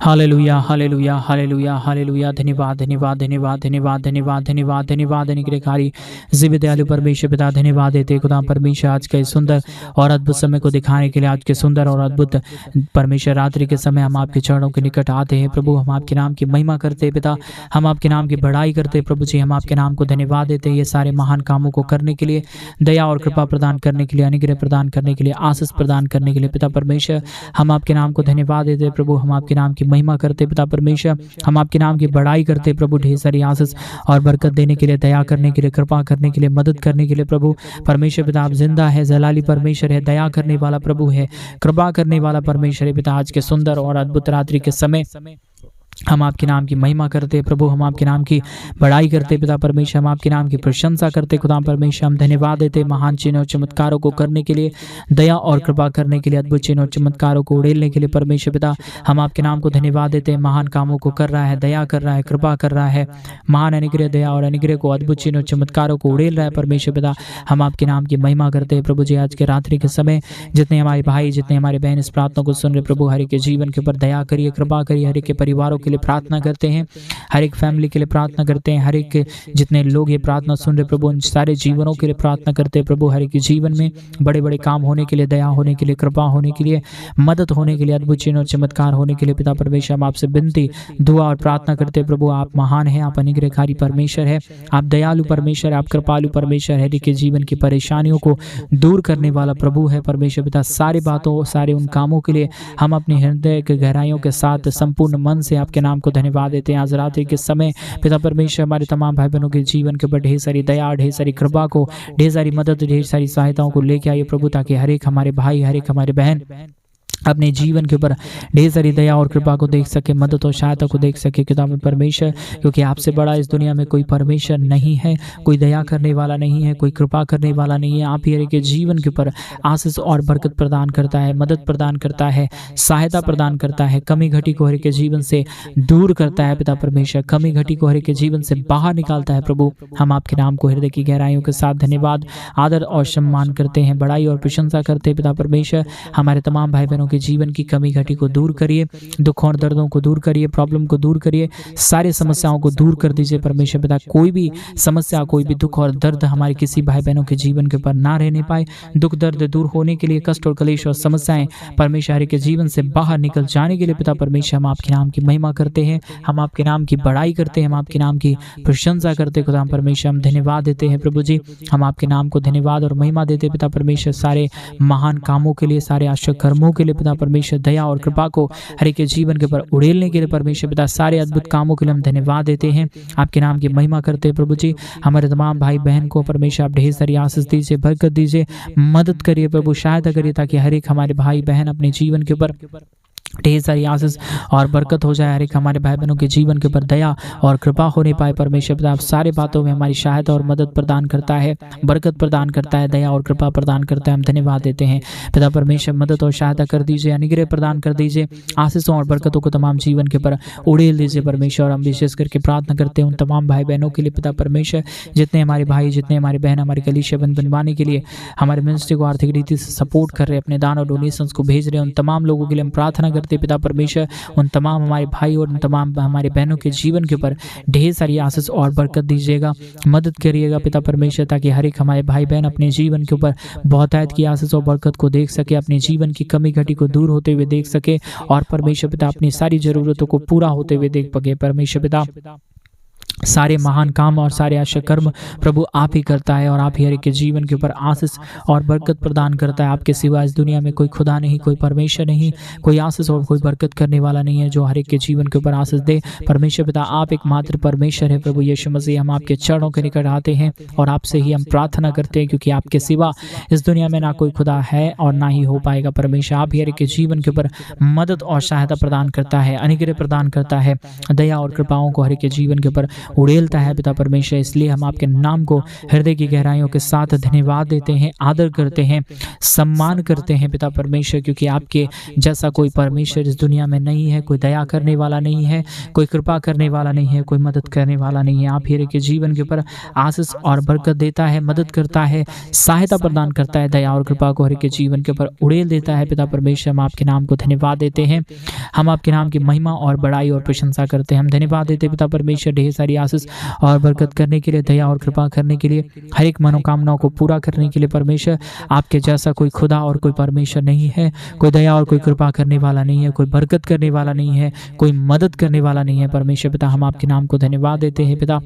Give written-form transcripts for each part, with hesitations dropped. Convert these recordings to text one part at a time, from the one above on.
Hallelujah hallelujah hallelujah hallelujah. धन्यवाद धन्यवाद धन्यवाद धन्यवाद धन्यवाद धन्यवाद धन्यवाद अनुग्रहकारी जीवित दयालु परमेश्वर पिता, धन्यवाद देते खुदा परमेश्वर आज के सुंदर और अद्भुत समय को दिखाने के लिए। आज के सुंदर और अद्भुत परमेश्वर रात्रि के समय हम आपके चरणों के निकट आते हैं प्रभु। हम आपके नाम की महिमा करते हैं पिता, हम आपके नाम की बढ़ाई करते हैं प्रभु जी। हम आपके नाम को धन्यवाद देते हैं ये सारे महान कामों को करने के लिए, दया और कृपा प्रदान करने के लिए, अनुग्रह प्रदान करने के लिए, आशीष प्रदान करने के लिए पिता परमेश्वर। हम आपके नाम को धन्यवाद देते हैं प्रभु। हम आपके नाम की महिमा करते पिता परमेश्वर, हम आपके नाम की बड़ाई करते प्रभु। ढेर सारी आशीष और बरकत देने के लिए, दया करने के लिए, कृपा करने के लिए, मदद करने के लिए प्रभु परमेश्वर पिता। आप जिंदा है, जलाली परमेश्वर है, दया करने वाला प्रभु है, कृपा करने वाला परमेश्वर है पिता। आज के सुंदर और अद्भुत रात्रि के समय हम आपके नाम की महिमा करते हैं प्रभु। हम आपके नाम की बड़ाई करते पिता परमेश्वर, हम आपके नाम की प्रशंसा करते खुदा परमेश्वर। हम धन्यवाद देते महान चिन्ह और चमत्कारों को करने के लिए, दया और कृपा करने के लिए, अद्भुत चिन्ह और चमत्कारों को उड़ेलने के लिए परमेश्वर पिता। हम आपके नाम को धन्यवाद देते हैं, महान कामों को कर रहा है, दया कर रहा है, कृपा कर रहा है, महान अनुग्रह, दया और अनुग्रह को, अद्भुत चिन्ह और चमत्कारों को उड़ेल रहा है परमेश्वर पिता। हम आपके नाम की महिमा करते हैं प्रभु जी। आज के रात्रि के समय जितने हमारे भाई, जितने हमारे बहन इस प्रार्थना को सुन रहे प्रभु, हर एक के जीवन के ऊपर दया करिए, कृपा करिए। हर एक के परिवारों के लिए प्रार्थना करते हैं, हर एक फैमिली के लिए प्रार्थना करते हैं, हर एक जितने लोग ये प्रार्थना सुन रहे प्रभु, उन सारे जीवनों के लिए प्रार्थना करते हैं प्रभु। हर एक के जीवन में बड़े बड़े काम होने के लिए, दया होने के लिए, कृपा होने के लिए, मदद होने के लिए, अद्भुत चिन्ह और चमत्कार होने के लिए पिता परमेश्वर। हम आपसे विनती, दुआ और प्रार्थना करते हैं प्रभु। आप महान है, आप अनुग्रहकारी परमेश्वर है, आप दयालु परमेश्वर, आप कृपालु परमेश्वर है। हर एक के जीवन की परेशानियों को दूर करने वाला प्रभु है परमेश्वर पिता। सारी बातों, सारे उन कामों के लिए हम अपने हृदय के गहराइयों के साथ संपूर्ण मन से आपके नाम को धन्यवाद देते हैं। आज रात्रि के समय पिता परमेश्वर हमारे तमाम भाई बहनों के जीवन के ऊपर ढेर सारी दया, ढेर सारी कृपा को, ढेर सारी मदद, ढेर सारी सहायताओं को लेके आइए प्रभु, ताकि हर एक हमारे भाई, हर एक हमारे बहन अपने जीवन के ऊपर ढेर सारी दया और कृपा को देख सके, मदद और सहायता को देख सके किताब परमेश्वर। क्योंकि आपसे बड़ा इस दुनिया में कोई परमेश्वर नहीं है, कोई दया करने वाला नहीं है, कोई कृपा करने वाला नहीं है। आप ही हर एक के जीवन के ऊपर आशीष और बरकत प्रदान करता है, मदद प्रदान करता है, सहायता प्रदान करता है, कमी घटी को हर एक के जीवन से दूर करता है पिता परमेश्वर, कमी घटी को हर एक के जीवन से बाहर निकालता है प्रभु। हम आपके नाम को हृदय की गहराइयों के साथ धन्यवाद, आदर और सम्मान करते हैं, बड़ाई और प्रशंसा करते हैं पिता परमेश्वर। हमारे तमाम भाई बहनों के जीवन की कमी घटी को दूर करिए, दुख और दर्दों को दूर करिए, प्रॉब्लम को दूर करिए, सारी समस्याओं को दूर कर दीजिए परमेश्वर पिता। कोई भी समस्या, कोई भी दुख और दर्द हमारे किसी भाई बहनों के जीवन के ऊपर ना रहने पाए। दुख दर्द दूर होने के लिए, कष्ट और कलेश और समस्याएं परमेश्वर के जीवन से बाहर निकल जाने के लिए पिता परमेश्वर हम आपके नाम की महिमा करते हैं, हम आपके नाम की बड़ाई करते हैं, हम आपके नाम की प्रशंसा करते हैं खुदा परमेश्वर। हम धन्यवाद देते हैं प्रभु जी, हम आपके नाम को धन्यवाद और महिमा देते हैं पिता परमेश्वर, सारे महान कामों के लिए, सारे आश्चर्य कर्मों के लिए पिता परमेश्वर। दया और कृपा को हर एक के जीवन के ऊपर उड़ेलने के लिए परमेश्वर पिता, सारे अद्भुत कामों के लिए हम धन्यवाद देते हैं, आपके नाम की महिमा करते हैं प्रभु जी। हमारे तमाम भाई बहन को परमेश्वर आप ढेर सारी आशीष दीजिए, बरकत दीजिए, मदद करिए प्रभु, सहायता करिए, ताकि हर एक हमारे भाई बहन अपने जीवन के ऊपर ढेर सारी आशीष और बरकत हो जाए। हर एक हमारे भाई बहनों के जीवन के ऊपर दया और कृपा होने पाए परमेश्वर पिता। आप सारे बातों में हमारी सहायता और मदद प्रदान करता है, बरकत प्रदान करता है, दया और कृपा प्रदान करता है। हम धन्यवाद देते हैं पिता परमेश्वर, मदद और सहायता कर दीजिए, अनुग्रह प्रदान कर दीजिए, आशीषों और बरकतों को तमाम जीवन के ऊपर उड़ेल दीजिए परमेश्वर। हम विशेष करके प्रार्थना करते हैं उन तमाम भाई बहनों के लिए पिता परमेश्वर, जितने हमारे भाई, जितने हमारे बहन हमारे कलीसिया बनवाने के लिए हमारे मिनिस्ट्री को आर्थिक रीति से सपोर्ट कर रहे हैं, अपने दान और डोनेशंस को भेज रहे हैं, उन तमाम लोगों के लिए हम प्रार्थना करते पिता परमेश्वर। उन तमाम हमारे भाई और उन तमाम हमारे बहनों के जीवन के ऊपर ढेर सारी आशीष और बरकत दीजिएगा, मदद करिएगा पिता परमेश्वर, ताकि हर एक हमारे भाई बहन अपने जीवन के ऊपर बहुतायत की आशीष और बरकत को देख सके, अपने जीवन की कमी घटी को दूर होते हुए देख सके, और परमेश्वर पिता अपनी सारी जरूरतों को पूरा होते हुए देख सके परमेश्वर पिता। सारे महान काम और सारे आश्चर्य कर्म प्रभु आप ही करता है, और आप ही हर एक के जीवन के ऊपर आशीष और बरकत प्रदान करता है। आपके सिवा इस दुनिया में कोई खुदा नहीं, कोई परमेश्वर नहीं, कोई आशीष और कोई बरकत करने वाला नहीं है जो हर एक के जीवन के ऊपर आशीष दे परमेश्वर पिता। आप एकमात्र परमेश्वर है प्रभु यीशु मसीह। हम आपके चरणों के निकट आते हैं और आपसे ही हम प्रार्थना करते हैं, क्योंकि आपके सिवा इस दुनिया में ना कोई खुदा है और ना ही हो पाएगा परमेश्वर। आप ही हर एक के जीवन के ऊपर मदद और सहायता प्रदान करता है, अनुग्रह प्रदान करता है, दया और कृपाओं को हर एक के जीवन के ऊपर उड़ेलता है पिता परमेश्वर। इसलिए हम आपके नाम को हृदय की गहराइयों के साथ धन्यवाद देते हैं, आदर करते हैं, सम्मान करते हैं पिता परमेश्वर, क्योंकि आपके जैसा कोई परमेश्वर इस दुनिया में नहीं है। कोई दया करने वाला नहीं है, कोई कृपा करने वाला नहीं है, कोई मदद करने वाला नहीं है। आप ही के जीवन के ऊपर आशीष और बरकत देता है, मदद करता है, सहायता प्रदान करता है, दया और कृपा को हर के जीवन के ऊपर उड़ेल देता है पिता परमेश्वर। हम आपके नाम को धन्यवाद देते हैं, हम आपके नाम की महिमा और बड़ाई और प्रशंसा करते हैं। हम धन्यवाद देते हैं पिता परमेश्वर ढेर सारी आशीष और बरकत करने के लिए, दया और कृपा करने के लिए, हर एक मनोकामनाओं को पूरा करने के लिए। परमेश्वर आपके जैसा कोई खुदा और कोई परमेश्वर नहीं है, कोई दया और कोई कृपा करने वाला नहीं है, कोई बरकत करने वाला नहीं है, कोई मदद करने वाला नहीं है। परमेश्वर पिता हम आपके नाम को धन्यवाद देते हैं पिता,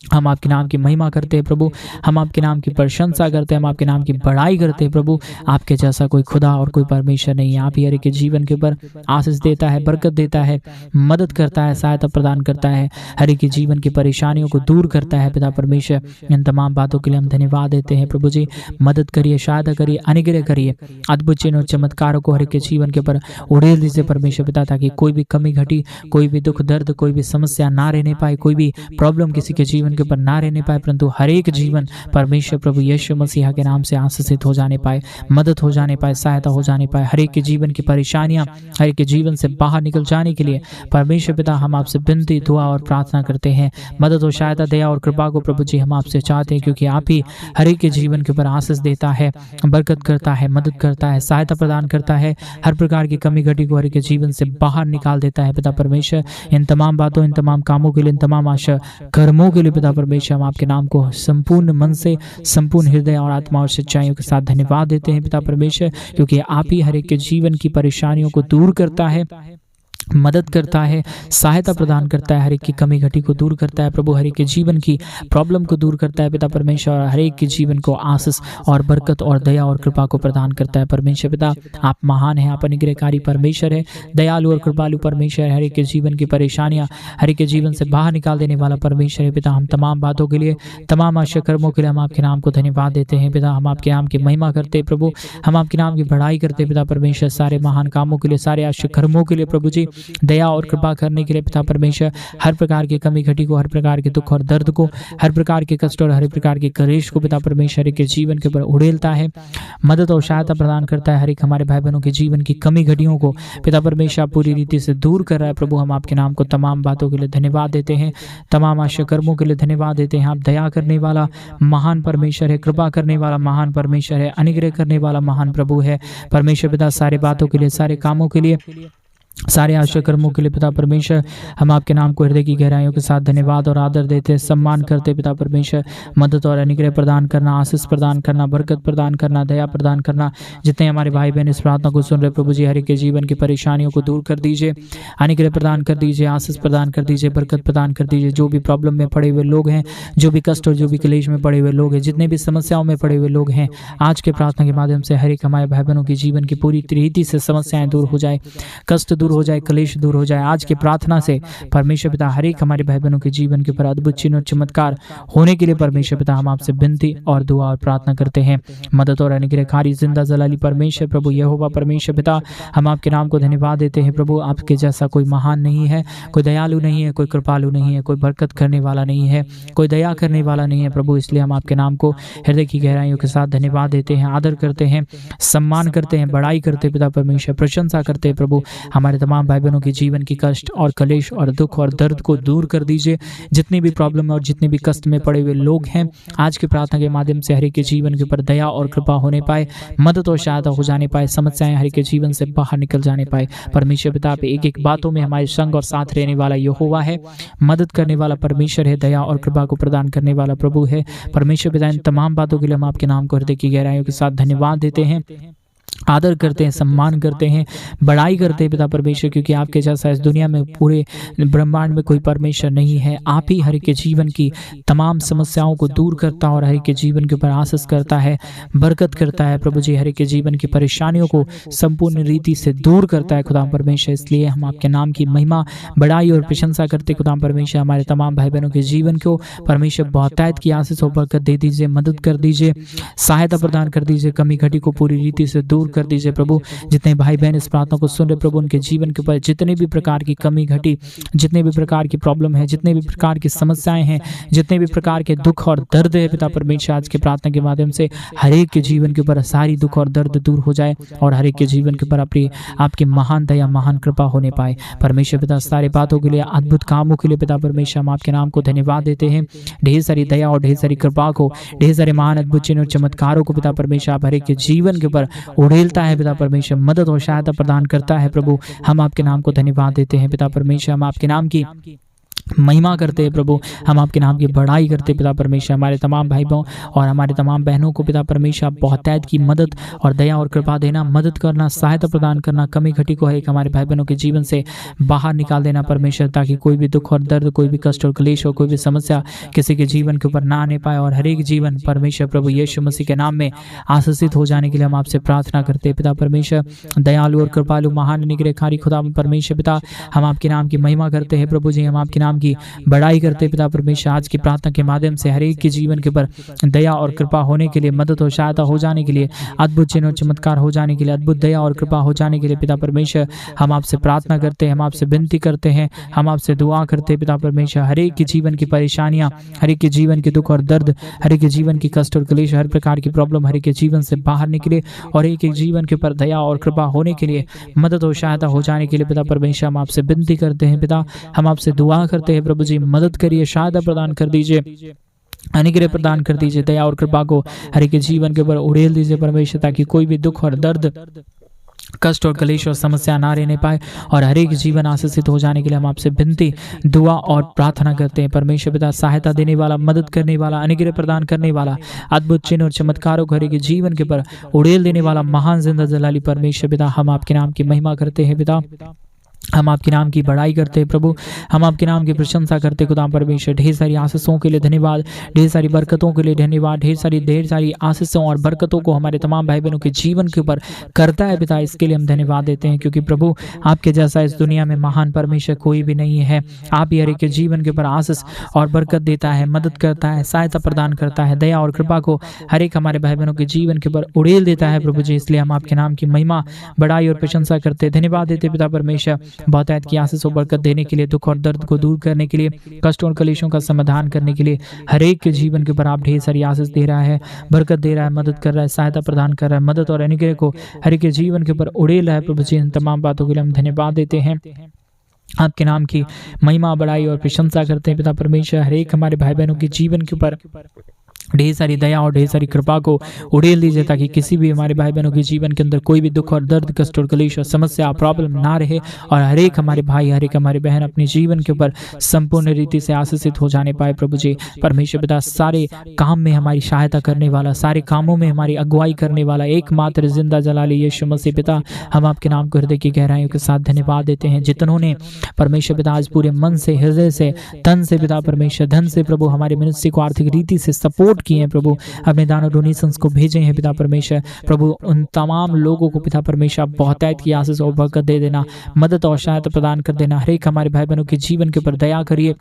हम आपके नाम की महिमा करते हैं प्रभु, हम आपके नाम की प्रशंसा करते हैं, हम आपके नाम की बड़ाई करते हैं प्रभु। आपके जैसा कोई खुदा और कोई परमेश्वर नहीं है। आप ही हर एक के जीवन के ऊपर आशीष देता है, बरकत देता है, मदद करता है, सहायता प्रदान करता है, हर एक के जीवन की परेशानियों को दूर करता है पिता परमेश्वर। इन तमाम बातों के लिए हम धन्यवाद देते हैं प्रभु जी। मदद करिए, सहायता करिए, अनुग्रह करिए, अद्भुत चिन्ह और चमत्कारों को हर एक के जीवन के ऊपर उड़ेल दीजिए परमेश्वर पिता, ताकि कोई भी कमी घटी, कोई भी दुख दर्द, कोई भी समस्या ना रहने पाए, कोई भी प्रॉब्लम किसी के जीवन के ऊपर ना रहने पाए, परंतु हर एक जीवन परमेश्वर प्रभु यीशु मसीह के नाम से आशीषित हो जाने पाए, मदद हो जाने पाए, सहायता हो जाने पाए। हर एक के जीवन की परेशानियां हर एक के जीवन से बाहर निकल जाने के लिए परमेश्वर पिता हम आपसे विनती, दुआ और प्रार्थना करते हैं। मदद और सहायता, दया और कृपा को प्रभु जी हम आपसे चाहते हैं, क्योंकि आप ही हर एक के जीवन के ऊपर आशीष देता है, बरकत करता है, मदद करता है, सहायता प्रदान करता है, हर प्रकार की कमी घटी को हर एक के जीवन से बाहर निकाल देता है पिता परमेश्वर। इन तमाम बातों, इन तमाम कामों के लिए, इन तमाम आशा कर्मों के लिए पिता परमेश्वर हम आपके नाम को संपूर्ण मन से, संपूर्ण हृदय और आत्मा और सच्चाइयों के साथ धन्यवाद देते हैं पिता परमेश्वर, क्योंकि आप ही हर एक के जीवन की परेशानियों को दूर करता है, मदद करता है, सहायता प्रदान करता है, हर एक की कमी घटी को दूर करता है प्रभु, हर एक के जीवन की प्रॉब्लम को दूर करता है पिता परमेश्वर, और हर एक के जीवन को आशीष और बरकत और दया और कृपा को प्रदान करता है परमेश्वर पिता। आप महान हैं, आप अनुग्रहकारी परमेश्वर है, दयालु और कृपालु परमेश्वर है, हर एक के जीवन की परेशानियां हर एक के जीवन से बाहर निकाल देने वाला परमेश्वर है पिता। हम तमाम बातों के लिए, तमाम आशा कर्मों के लिए हम आपके नाम को धन्यवाद देते हैं पिता। हम आपके नाम की महिमा करते हैं प्रभु, हम आपके नाम की बढ़ाई करते हैं पिता परमेश्वर, सारे महान कामों के लिए, सारे आशा कर्मों के लिए प्रभु जी, दया और कृपा करने के लिए पिता परमेश्वर। हर प्रकार की कमी घटी को, हर प्रकार के दुख और दर्द को, हर प्रकार के कष्ट और हर प्रकार के कलेश को पिता परमेश्वर के जीवन के ऊपर उड़ेलता है, मदद और सहायता प्रदान करता है। हर एक हमारे भाई बहनों के जीवन की कमी घटियों को पिता परमेश्वर पूरी रीति से दूर कर रहा है प्रभु। हम आपके नाम को तमाम बातों के लिए धन्यवाद देते हैं, तमाम आशा कर्मों के लिए धन्यवाद देते हैं। आप दया करने वाला महान परमेश्वर है, कृपा करने वाला महान परमेश्वर है, अनुग्रह करने वाला महान प्रभु है परमेश्वर पिता। सारे बातों के लिए, सारे कामों के लिए, सारे आशा कर्मों के लिए पिता परमेश्वर हम आपके नाम को हृदय की गहराइयों के साथ धन्यवाद और आदर देते, सम्मान करते पिता परमेश्वर। मदद और अनुग्रह प्रदान करना, आशीष प्रदान करना, बरकत प्रदान करना, दया प्रदान करना। जितने हमारे भाई बहन इस प्रार्थना को सुन रहे प्रभु जी, हर एक के जीवन की परेशानियों को दूर कर दीजिए, अनुग्रह प्रदान कर दीजिए, आशीष प्रदान कर दीजिए, बरकत प्रदान कर दीजिए। जो भी प्रॉब्लम में पड़े हुए लोग हैं, जो भी कष्ट और जो भी क्लेश में पड़े हुए लोग हैं, जितने भी समस्याओं में पड़े हुए लोग हैं, आज के प्रार्थना के माध्यम से हर एक हमारे भाई बहनों के जीवन की पूरी रीति से समस्याएं दूर हो जाए, कष्ट दूर हो जाए, कलेश दूर हो जाए। आज की प्रार्थना से परमेश्वर पिता हर एक हमारे भाई बहनों के जीवन के ऊपर अद्भुत चिन्ह और चमत्कार होने के लिए परमेश्वर पिता हम आपसे विनती और दुआ और प्रार्थना करते हैं। मदद और अनुग्रहकारी जिंदा जलाली परमेश्वर प्रभु यहोवा परमेश्वर पिता, हम आपके नाम को धन्यवाद देते हैं प्रभु। आपके जैसा कोई महान नहीं है, कोई दयालु नहीं है, कोई कृपालु नहीं है, कोई बरकत करने वाला नहीं है, कोई दया करने वाला नहीं है प्रभु। इसलिए हम आपके नाम को हृदय की गहराइयों के साथ धन्यवाद देते हैं, आदर करते हैं, सम्मान करते हैं, बड़ाई करते हैं पिता परमेश्वर, प्रशंसा करते हैं प्रभु। हमारे तमाम भाई बहनों के जीवन की कष्ट और कलेश और दुख और दर्द को दूर कर दीजिए। जितनी भी प्रॉब्लम और जितने भी कष्ट में पड़े हुए लोग हैं, आज की प्रार्थना के माध्यम से हर एक के जीवन के ऊपर दया और कृपा होने पाए, मदद और सहायता हो जाने पाए, समस्याएं हर एक के जीवन से बाहर निकल जाने पाए। परमेश्वर पिता पे एक एक बातों में हमारे संग और साथ रहने वाला यहोवा है, मदद करने वाला परमेश्वर है, दया और कृपा को प्रदान करने वाला प्रभु है परमेश्वर पिता। इन तमाम बातों के लिए हम आपके नाम को हृदय की गहराइयों के साथ धन्यवाद देते हैं, आदर करते हैं, सम्मान करते हैं, बड़ाई करते हैं पिता परमेश्वर, क्योंकि आपके जैसा इस दुनिया में पूरे ब्रह्मांड में कोई परमेश्वर नहीं है। आप ही हर एक के जीवन की तमाम समस्याओं को दूर करता है और हर एक के जीवन के ऊपर आशीष करता है, बरकत करता है प्रभु जी। हर एक के जीवन की परेशानियों को संपूर्ण रीति से दूर करता है खुदा परमेश्वर। इसलिए हम आपके नाम की महिमा, बड़ाई और प्रशंसा करते खुदा परमेश्वर। हमारे तमाम भाई बहनों के जीवन को परमेश्वर बहुतायत की आशीष और बरकत दे दीजिए, मदद कर दीजिए, सहायता प्रदान कर दीजिए, कमी घटी को पूरी रीति से दूर कर दीजिए प्रभु। जितने भाई बहन इस प्रार्थना को सुन रहे प्रभु, उनके जीवन के ऊपर जितने भी प्रकार की कमी घटी, जितने भी प्रकार की प्रॉब्लम है, जितने भी प्रकार की समस्याएं हैं, जितने भी प्रकार के दुख और दर्द है पिता परमेश्वर, आज के प्रार्थना के माध्यम से हर एक के जीवन के ऊपर सारी दुख और दर्द दूर हो जाए और हर एक के जीवन के ऊपर अपनी आपकी महान दया, महान कृपा होने पाए। परमेश्वर पिता सारे बातों के लिए, अद्भुत कामों के लिए पिता परमेश्वर हम आपके नाम को धन्यवाद देते हैं। ढेर सारी दया और ढेर सारी कृपा को, ढेर सारे महान अद्भुत चिन्ह और चमत्कारों को पिता परमेश्वर आप हर एक के जीवन के ऊपर उड़ेलता है पिता परमेश्वर, मदद और सहायता प्रदान करता है प्रभु। हम आपके नाम को धन्यवाद देते हैं पिता परमेश्वर, हम आपके नाम की महिमा करते हैं प्रभु, हम आपके नाम की बड़ाई करते हैं पिता परमेश्वर। हमारे तमाम भाई बहनों और हमारे तमाम बहनों को पिता परमेश्वर आप बहुतायत की मदद और दया और कृपा देना, मदद करना, सहायता प्रदान करना, कमी घटी को एक हमारे भाई बहनों के जीवन से बाहर निकाल देना परमेश्वर, ताकि कोई भी दुख और दर्द, कोई भी कष्ट और क्लेश और कोई भी समस्या किसी के जीवन के ऊपर ना आने पाए और हर एक जीवन परमेश्वर प्रभु यीशु मसीह के नाम में आशीषित हो जाने के लिए हम आपसे प्रार्थना करते हैं पिता परमेश्वर। दयालु और कृपालु महान निग्रहकारी खुदा परमेश्वर पिता, हम आपके नाम की महिमा करते हैं प्रभु जी, हम आपके नाम की बड़ाई करते पिता परमेश्वर। आज की प्रार्थना के माध्यम से हर एक के जीवन के ऊपर दया और कृपा होने के लिए, मदद और सहायता हो जाने के लिए, अद्भुत चिन्ह और चमत्कार हो जाने के लिए, अद्भुत दया और कृपा हो जाने के लिए पिता परमेश्वर हम आपसे प्रार्थना करते हैं, हम आपसे विनती करते हैं, हम आपसे दुआ करते हैं पिता परमेश्वर। हर एक के जीवन की परेशानियां, हर एक के जीवन के दुख और दर्द, हर एक के जीवन की कष्ट और क्लेश, हर प्रकार की प्रॉब्लम हर एक के जीवन से बाहर निकले और एक एक जीवन के ऊपर दया और कृपा होने के लिए, मदद और सहायता हो जाने के लिए पिता परमेश्वर हम आपसे विनती करते हैं पिता, हम आपसे दुआ करते हैं प्रभु जी। मदद करिए, सहायता प्रदान कर दीजिए, अनुग्रह प्रदान कर दीजिए, दया और कृपा को हर एक के जीवन के ऊपर उड़ेल दीजिए परमेश्वर, ताकि कोई भी दुख और दर्द, कष्ट और क्लेश और समस्या ना रहने पाए और हर एक जीवन आशीषित हो जाने के लिए हम आपसे विनती, दुआ और प्रार्थना करते हैं परमेश्वर पिता। सहायता देने वाला, मदद करने वाला, अनुग्रह प्रदान करने वाला, अद्भुत चिन्ह और चमत्कारों को हर एक जीवन के ऊपर उड़ेल देने वाला महान जिंदा जलाली परमेश्वर पिता, हम आपके नाम की महिमा करते हैं पिता, हम आपके नाम की बड़ाई करते हैं प्रभु, हम आपके नाम की प्रशंसा करते खुदा परमेश्वर। ढेर सारी आशीषों के लिए धन्यवाद, ढेर सारी बरकतों के लिए धन्यवाद, ढेर सारी आशीषों और बरकतों को हमारे तमाम भाई बहनों के जीवन के ऊपर करता है पिता, इसके लिए हम धन्यवाद देते हैं, क्योंकि प्रभु आपके जैसा इस दुनिया में महान परमेश्वर कोई भी नहीं है। आप ही हर एक के जीवन के ऊपर आशीष और बरकत देता है, मदद करता है, सहायता प्रदान करता है, दया और कृपा को हर एक हमारे भाई बहनों के जीवन के ऊपर उड़ेल देता है प्रभु जी। इसलिए हम आपके नाम की महिमा, बड़ाई और प्रशंसा करते, धन्यवाद देते पिता परमेश्वर, बहुतायत की आशीष और बरकत देने के लिए, दुख और दर्द को दूर करने के लिए, कष्ट और क्लेशों का समाधान करने के लिए, हर एक के जीवन के ऊपर आप ढेर सारी आशीष दे रहा है, बरकत दे रहा है, मदद कर रहा है, सहायता प्रदान कर रहा है, मदद और अनुग्रह को हर एक के जीवन के ऊपर उड़ेल रहा है प्रभु जी। इन तमाम बातों के लिए हम धन्यवाद देते हैं, आपके नाम की महिमा, बड़ाई और प्रशंसा करते हैं पिता परमेश्वर। हर एक हमारे भाई बहनों के जीवन के ऊपर ढेर सारी दया और ढेर सारी कृपा को उड़ेल दीजिए, ताकि किसी भी हमारे भाई बहनों के जीवन के अंदर कोई भी दुख और दर्द, कष्ट और क्लेश और समस्या, प्रॉब्लम ना रहे और हर एक हमारे भाई, हर एक हमारे बहन अपने जीवन के ऊपर संपूर्ण रीति से आशीषित हो जाने पाए प्रभु जी। परमेश्वर पिता, सारे काम में हमारी सहायता करने वाला, सारे कामों में हमारी अगुवाई करने वाला एकमात्र जिंदा जलाली यीशु मसीह पिता, हम आपके नाम को हृदय की गहराइयों के साथ धन्यवाद देते हैं। जितनों ने परमेश्वर पिता आज पूरे मन से, हृदय से, तन से पिता परमेश्वर, धन से प्रभु हमारे मिनिस्ट्री को आर्थिक रीति से सपोर्ट किए हैं प्रभु, अपने दान और डोनेशंस को भेजे हैं पिता परमेश्वर प्रभु, उन तमाम लोगों को पिता परमेश्वर बहुतायत की आशीष और बरकत दे देना, मदद और सहायता प्रदान कर देना। हर एक हमारे भाई बहनों के जीवन के ऊपर दया करिए,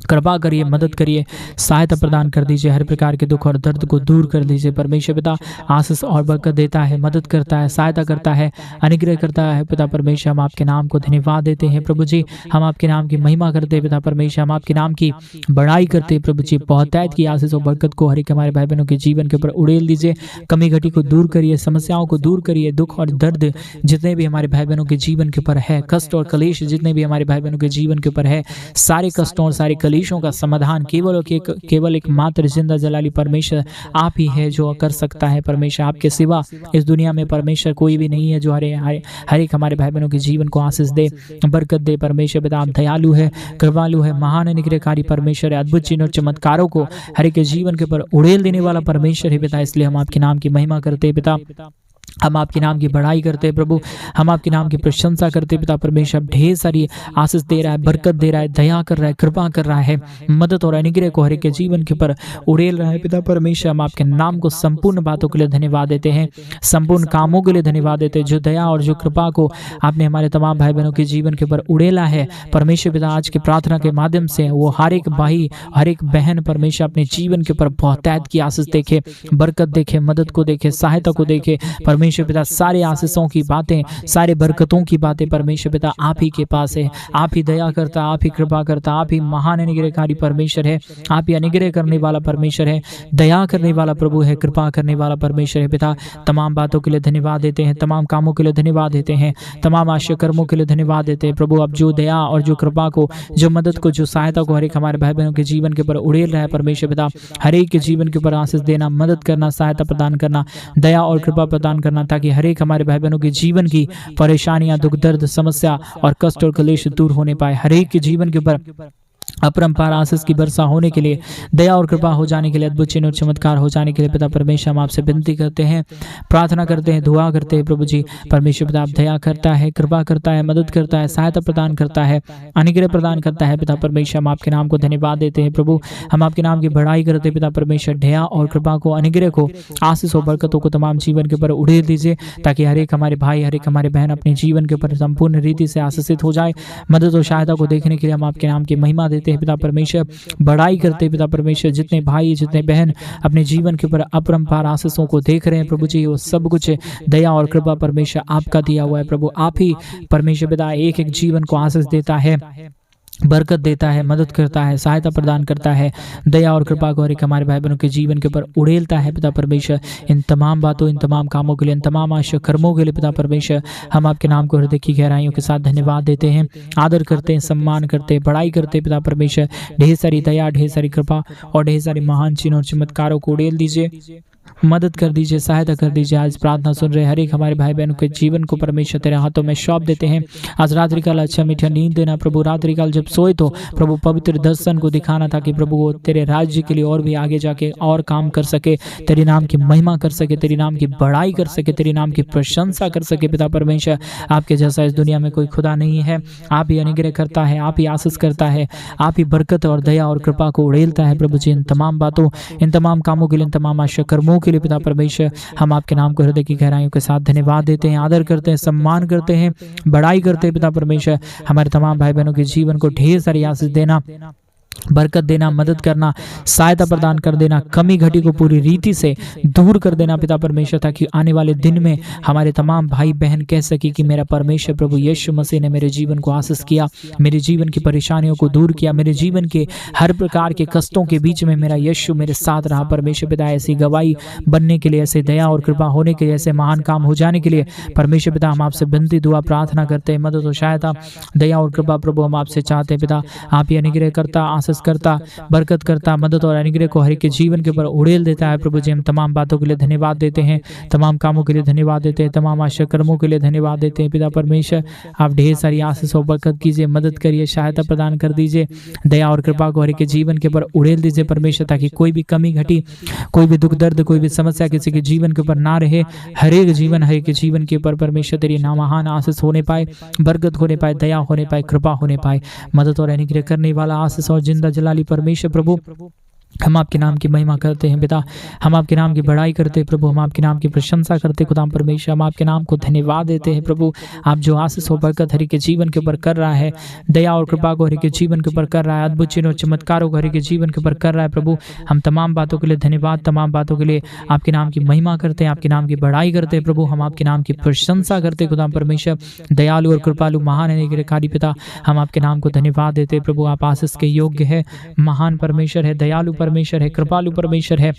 कृपा करिए, मदद करिए, सहायता प्रदान कर दीजिए, हर प्रकार के दुख और दर्द को दूर कर दीजिए। परमेश्वर पिता आशीष और बरकत देता है, मदद करता है, सहायता करता है, अनुग्रह करता है पिता परमेश्वर। हम आपके नाम को धन्यवाद देते हैं प्रभु जी, हम आपके नाम की महिमा करते हैं पिता परमेश्वर, हम आपके नाम की बड़ाई करते हैं प्रभु जी। बहुतायत की आशीष और बरकत को हर एक हमारे भाई बहनों के जीवन के ऊपर उड़ेल दीजिए, कमी घटी को दूर करिए, समस्याओं को दूर करिए, दुख और दर्द जितने भी हमारे भाई बहनों के जीवन के ऊपर है, कष्ट और क्लेश जितने भी हमारे भाई बहनों के जीवन के ऊपर है, सारे कष्टों और सारे क्लेशों का समाधान केवल एक मात्र जिंदा जलाली परमेश्वर आप ही है जो कर सकता है। परमेश्वर आपके सिवा इस दुनिया में परमेश्वर कोई भी नहीं है जो हर एक हमारे भाई बहनों के जीवन को आशीष दे, बरकत दे। परमेश्वर पिता आप दयालु है, कृपालु है, महान अनुग्रहकारी परमेश्वर है, अद्भुत चिन्ह और चमत्कारों को हर एक के जीवन के ऊपर उड़ेल देने वाला परमेश्वर है पिता। इसलिए हम आपके नाम की महिमा करते हैं पिता, हम आपके नाम की बड़ाई करते हैं प्रभु, हम आपके नाम की प्रशंसा करते हैं पिता परमेश्वर। ढेर सारी आशीष दे रहा है, बरकत दे रहा है, दया कर रहा है, कृपा कर रहा है, मदद और अनुग्रह को हर एक के जीवन के ऊपर उड़ेल रहा है पिता परमेश्वर। हम आपके नाम को संपूर्ण बातों के लिए धन्यवाद देते हैं, संपूर्ण कामों के लिए धन्यवाद देते हैं, जो दया और जो कृपा को आपने हमारे तमाम भाई बहनों के जीवन के ऊपर उड़ेला है परमेश्वर पिता। आज की प्रार्थना के माध्यम से वो हर एक भाई, हर एक बहन परमेश्वर अपने जीवन के ऊपर बहुतायत की आशीष देखे, बरकत देखे, मदद को देखे, सहायता को देखे परमेश्वर पिता सारे आशीषों की बातें, सारे बरकतों की बातें परमेश्वर पिता आप ही के पास है। आप ही दया करता, आप ही कृपा करता, आप ही महान अनुग्रहकारी परमेश्वर है। आप ही अनुग्रह करने वाला परमेश्वर है, दया करने वाला प्रभु है, कृपा करने वाला परमेश्वर है पिता। तमाम बातों के लिए धन्यवाद देते हैं, तमाम कामों के लिए धन्यवाद देते हैं, तमाम आश्चर्य कर्मों के लिए धन्यवाद देते हैं प्रभु। अब जो दया और जो कृपा को, जो मदद को, जो सहायता को हर एक हमारे भाई बहनों के जीवन के ऊपर उड़ेल रहा है परमेश्वर पिता, हर एक के जीवन के ऊपर आशीष देना, मदद करना, सहायता प्रदान करना, दया और कृपा प्रदान करना, ताकि हर एक हमारे भाई बहनों के जीवन की परेशानियां, दुख दर्द, समस्या और कष्ट और क्लेश दूर होने पाए। हर एक के जीवन के ऊपर अपरंपार आशीष की वर्षा होने के लिए, दया और कृपा हो जाने के लिए, अद्भुत चिन्ह और चमत्कार हो जाने के लिए पिता परमेश्वर हम आपसे विनती करते हैं, प्रार्थना करते हैं, दुआ करते हैं प्रभु जी। परमेश्वर पिता आप दया करता है, कृपा करता है, मदद करता है, सहायता प्रदान करता है, अनुग्रह प्रदान करता है पिता परमेश्वर। हम आपके नाम को धन्यवाद देते हैं प्रभु। हम आपके नाम की बढ़ाई करते हैं पिता परमेश्वर। दया और कृपा को, अनुग्रह को, आशीष और बरकतों को तमाम जीवन के ऊपर उड़ेल दीजिए, ताकि हर एक हमारे भाई, हर एक हमारे बहन अपने जीवन के ऊपर संपूर्ण रीति से आशीषित हो जाए। मदद और सहायता को देखने के लिए हम आपके नाम की महिमा देते हैं पिता परमेश्वर, बड़ाई करते हैं पिता परमेश्वर। जितने भाई, जितने बहन अपने जीवन के ऊपर अपरंपार आशीषों को देख रहे हैं प्रभु जी, वो सब कुछ दया और कृपा परमेश्वर आपका दिया हुआ है प्रभु। आप ही परमेश्वर पिता एक एक जीवन को आशीष देता है, बरकत देता है, मदद करता है, सहायता प्रदान करता है, दया और कृपा को हर एक हमारे भाई बहनों के जीवन के ऊपर उड़ेलता है पिता परमेश्वर। इन तमाम बातों, इन तमाम कामों के लिए, इन तमाम आश्चर्य कर्मों के लिए पिता परमेश्वर हम आपके नाम को हृदय की गहराइयों के साथ धन्यवाद देते हैं, आदर करते हैं, सम्मान करते हैं, बड़ाई करते हैं पिता परमेश्वर। ढेर सारी दया, ढेर सारी कृपा और ढेर सारी महान चिन्ह और चमत्कारों को उड़ेल दीजिए, मदद कर दीजिए, सहायता कर दीजिए। आज प्रार्थना सुन रहे हर एक हमारे भाई बहनों के जीवन को परमेश्वर तेरे हाथों में सौंप देते हैं। आज रात्रि काल अच्छा मीठा नींद देना प्रभु। रात्रि काल जब सोए तो प्रभु पवित्र दर्शन को दिखाना, ताकि प्रभु वो तेरे राज्य के लिए और भी आगे जाके और काम कर सके, तेरे नाम की महिमा कर सके, तेरे नाम की बड़ाई कर सके, तेरे नाम की प्रशंसा कर सके पिता परमेश्वर। आपके जैसा इस दुनिया में कोई खुदा नहीं है। आप ही अनुग्रह करता है, आप ही आशीष करता है, आप ही बरकत और दया और कृपा को उड़ेलता है प्रभु जी। इन तमाम बातों, इन तमाम कामों के लिए, इन तमाम आश्चर्य कर्मों के लिए पिता परमेश्वर हम आपके नाम को हृदय की गहराइयों के साथ धन्यवाद देते हैं, आदर करते हैं, सम्मान करते हैं, बड़ाई करते हैं पिता परमेश्वर। हमारे तमाम भाई बहनों के जीवन को ढेर सारी आशीष देना, बरकत देना, मदद करना, सहायता प्रदान कर देना, कमी घटी को पूरी रीति से दूर कर देना पिता परमेश्वर, ताकि आने वाले दिन में हमारे तमाम भाई बहन कह सके कि मेरा परमेश्वर प्रभु यीशु मसीह ने मेरे जीवन को आशीष किया, मेरे जीवन की परेशानियों को दूर किया, मेरे जीवन के हर प्रकार के कष्टों के बीच में मेरा यीशु मेरे साथ रहा। परमेश्वर पिता ऐसी गवाही बनने के लिए, ऐसे दया और कृपा होने के लिए, ऐसे महान काम हो जाने के लिए परमेश्वर पिता हम आपसे विनती, दुआ, प्रार्थना करते हैं। मदद और सहायता, दया और कृपा प्रभु हम आपसे चाहते हैं पिता। आप ही अनुग्रह करता, आशीष करता, बरकत करता, मदद और अनुग्रह को हर एक के जीवन के ऊपर उड़ेल देता है प्रभु जी। हम तमाम बातों के लिए धन्यवाद देते हैं, तमाम कामों के लिए धन्यवाद देते हैं, तमाम आश्चर्य कर्मों के लिए धन्यवाद देते हैं पिता परमेश्वर। आप ढेर सारी आशीष और बरकत कीजिए, मदद करिए, सहायता प्रदान कर दीजिए, दया और कृपा को हर एक के जीवन के ऊपर उड़ेल दीजिए परमेश्वर, ताकि कोई भी कमी घटी, कोई भी दुख दर्द, कोई भी समस्या किसी के जीवन के ऊपर ना रहे। हर एक जीवन, हर एक के जीवन के ऊपर परमेश्वर तेरी नाम महान आशीष होने पाए, बरकत होने पाए, दया होने पाए, कृपा होने पाए, मदद और अनुग्रह करने वाला आशीष और जिंदा जलाली परमेश्वर प्रभु हम आपके नाम की महिमा करते हैं पिता। हम आपके नाम की बड़ाई करते हैं प्रभु। हम आपके नाम की प्रशंसा करते हैं खुदा परमेश्वर। हम आपके नाम को धन्यवाद देते हैं प्रभु। आप जो आशीष और बरकत हरि के जीवन के ऊपर कर रहा है, दया और कृपा को हरि के जीवन के ऊपर कर रहा है, अद्भुत चिन्ह और चमत्कारों को हरि के जीवन के ऊपर कर रहा है प्रभु। हम तमाम बातों के लिए धन्यवाद, तमाम बातों के लिए आपके नाम की महिमा करते हैं, आपके नाम की बड़ाई करते हैं प्रभु। हम आपके नाम की प्रशंसा करते हैं खुदा परमेश्वर। दयालु और कृपालु महान अनुग्रहकारी पिता, हम आपके नाम को धन्यवाद देते हैं प्रभु। आप आशीष के योग्य है, महान परमेश्वर है, दयालु परमेश्वर है, कृपालु परमेश्वर है,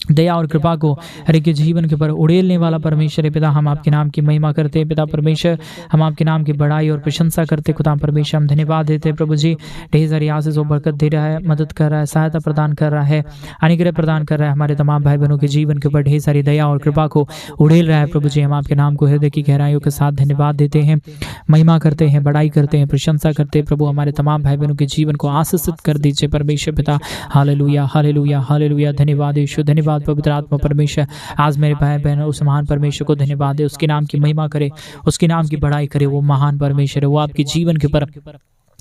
दया और कृपा को हर एक के जीवन के ऊपर उड़ेलने वाला परमेश्वर है पिता। हम आपके नाम की महिमा करते हैं पिता परमेश्वर। हम आपके नाम की बड़ाई और प्रशंसा करते खुदा परमेश्वर। हम धन्यवाद देते हैं प्रभु जी। ढेर सारी आशीष और बरकत दे रहा है, मदद कर रहा है, सहायता प्रदान कर रहा है, अनुग्रह प्रदान कर रहा है। हमारे तमाम भाई बहनों के जीवन के ऊपर ढेर सारी दया और कृपा को उड़ेल रहा है प्रभु जी। हम आपके नाम को हृदय की गहराइयों के साथ धन्यवाद देते हैं, महिमा करते हैं, बड़ाई करते हैं, प्रशंसा करते हैं प्रभु। हमारे तमाम भाई बहनों के जीवन को आशीषित कर दीजिए परमेश्वर पिता। Hallelujah, hallelujah, hallelujah. धन्यवाद यीशु, धन्यवाद पवित्र आत्मा परमेश्वर। आज मेरे भाई बहन उस महान परमेश्वर को धन्यवाद दे, उसके नाम की महिमा करे, उसके नाम की बड़ाई करे। वो महान परमेश्वर है, वो आपके जीवन के ऊपर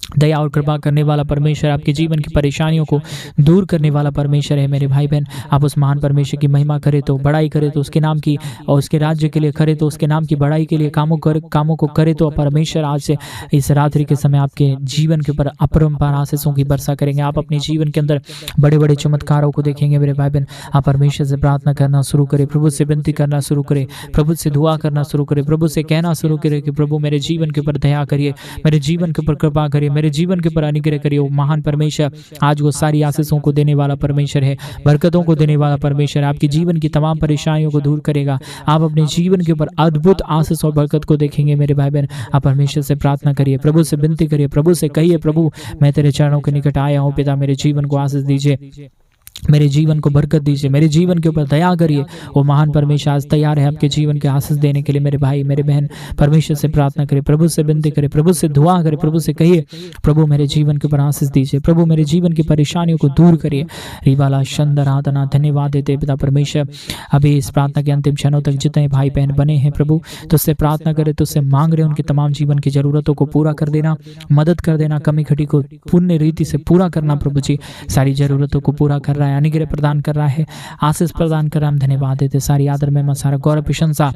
दया और कृपा करने वाला परमेश्वर, आपके जीवन की परेशानियों को दूर करने वाला परमेश्वर है मेरे भाई बहन। आप उस महान परमेश्वर की महिमा करें तो, बड़ाई करें तो उसके नाम की, और उसके राज्य के लिए करे तो उसके नाम की बड़ाई के लिए कामों को करे तो परमेश्वर आज से इस रात्रि के समय आपके जीवन के ऊपर अपरंपार आशीषों की वर्षा करेंगे। आप अपने जीवन के अंदर बड़े बड़े चमत्कारों को देखेंगे मेरे भाई बहन। आप परमेश्वर से प्रार्थना करना शुरू करें, प्रभु से विनती करना शुरू करें, प्रभु से दुआ करना शुरू करें, प्रभु से कहना शुरू करें कि प्रभु मेरे जीवन के ऊपर दया करिए, मेरे जीवन के ऊपर कृपा करिए, मेरे जीवन के ऊपर अनुग्रह करिए। वो महान परमेश्वर आज वो सारी आशीषों को देने वाला परमेश्वर है, बरकतों को देने वाला परमेश्वर, आपके जीवन की तमाम परेशानियों को दूर करेगा। आप अपने जीवन के ऊपर अद्भुत आशीष और बरकत को देखेंगे मेरे भाई बहन। आप परमेश्वर से प्रार्थना करिए, प्रभु से विनती करिए, प्रभु से कहिए प्रभु मैं तेरे चरणों के निकट आया हूँ, पिता मेरे जीवन को आशीष दीजिए, मेरे जीवन को बरकत दीजिए, मेरे जीवन के ऊपर दया करिए। वो महान परमेश्वर आज तैयार है आपके जीवन के आशीष देने के लिए मेरे भाई मेरे बहन। परमेश्वर से प्रार्थना करें, प्रभु से विनती करें, प्रभु से दुआ करें, प्रभु से कहिए प्रभु मेरे जीवन के ऊपर आशीष दीजिए, प्रभु मेरे जीवन की परेशानियों को दूर करिए। रिबाला शंदर आदना धन्यवाद देते पिता परमेश्वर। अभी इस प्रार्थना के अंतिम क्षणों तक जितने भाई बहन बने हैं प्रभु तुझसे प्रार्थना करें, तुझसे मांग रहे उनकी तमाम जीवन की जरूरतों को पूरा कर देना, मदद कर देना, कमी घटी को पूर्ण रीति से पूरा करना। प्रभु जी सारी जरूरतों को पूरा कर रहा है, अनुग्रह प्रदान कर रहा है, आशीष प्रदान कर रहा है। हम धन्यवाद देते, सारी आदर महिमा, सारा गौरव प्रशंसा,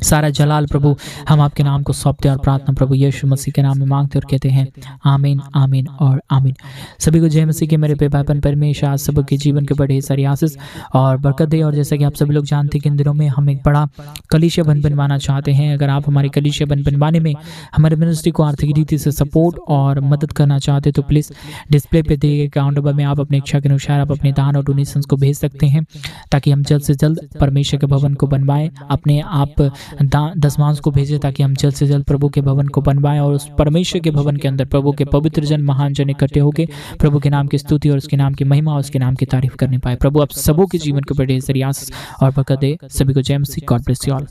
सारा जलाल प्रभु हम आपके नाम को सौंपते और प्रार्थना प्रभु यीशु मसीह के नाम में मांगते और कहते हैं आमीन, आमीन और आमीन। सभी को जय मसीह के मेरे भाईपन परमेश्वर आज सबके जीवन के बड़े सारी आशीष और बरकत दे। और जैसा कि आप सभी लोग जानते हैं कि इन दिनों में हम एक बड़ा कलीसिया बनवाना चाहते हैं। अगर आप हमारी कलीसिया बनवाने में हमारे मिनिस्ट्री को आर्थिक रीति से सपोर्ट और मदद करना चाहते हैं तो प्लीज़ डिस्प्ले पे दिए गए अकाउंट नंबर में आप अपने इच्छा के अनुसार आप अपने दान और डोनेशंस को भेज सकते हैं, ताकि हम जल्द से जल्द परमेश्वर के भवन को बनवाएं। अपने आप दशमांश को भेजें ताकि हम जल्द से जल्द प्रभु के भवन को बनवाएं और उस परमेश्वर के भवन के अंदर प्रभु के पवित्र जन, महान जन इकट्ठे होकर प्रभु के नाम की स्तुति और उसके नाम की महिमा और उसके नाम की तारीफ करने पाए। प्रभु आप सबों के जीवन के बड़े आशीष और बरकत दे। सभी को जय मसीह। God bless you all.